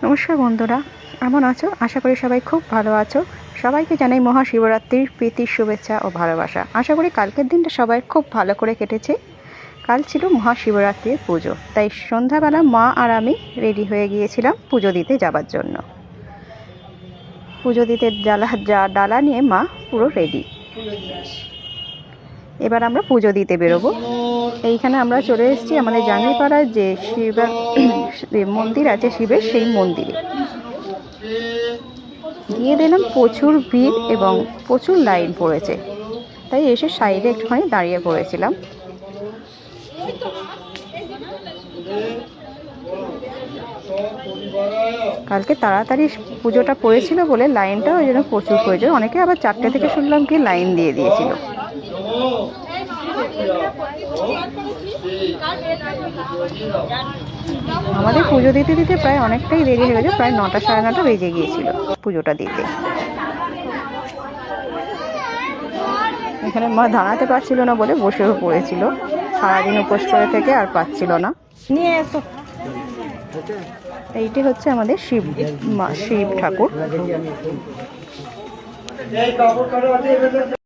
নমস্কার বন্ধুরা, কেমন আছো? আশা করি সবাই খুব ভালো আছো। সবাইকে জানাই মহাশিবরাত্রির প্রীতির শুভেচ্ছা ও ভালোবাসা। আশা করি কালকের দিনটা সবাই খুব ভালো করে কেটেছে। কাল ছিল মহাশিবরাত্রির পুজো, তাই সন্ধ্যাবেলা মা আর আমি রেডি হয়ে গিয়েছিলাম পুজো দিতে যাবার জন্য। পুজো দিতে ডালা নিয়ে মা পুরো রেডি। এবার আমরা পুজো দিতে বেরোবো। এইখানে আমরা চলে এসেছি আমাদের জাঙ্গিপাড়ায় যে মন্দির আছে শিবের, সেই মন্দিরে গিয়ে দিলাম প্রচুর ভিড় এবং প্রচুর লাইন পড়েছে, তাই এসে সাইডে একটুখানি দাঁড়িয়ে পড়েছিলাম। কালকে তাড়াতাড়ি পুজোটা পড়েছিল বলে লাইনটা ওই জন্য প্রচুর প্রয়োজন। অনেকে আবার 4টে থেকে শুনলাম কি লাইন দিয়ে দিয়েছিল। আমাদের পুজো দিতে দিতে প্রায় অনেকটাই দেরি হয়ে গেছে, প্রায় 9টা সাড়ে 9টা বেজে গিয়েছিল পুজোটা দিতে। এখানে মা দাঁড়াতে পারছিল না বলে বসেও পড়েছিল, সারাদিন উপোস করে থেকে আর পাচ্ছিল না। নিয়ে এসো। এইটি হচ্ছে আমাদের শিব ঠাকুর।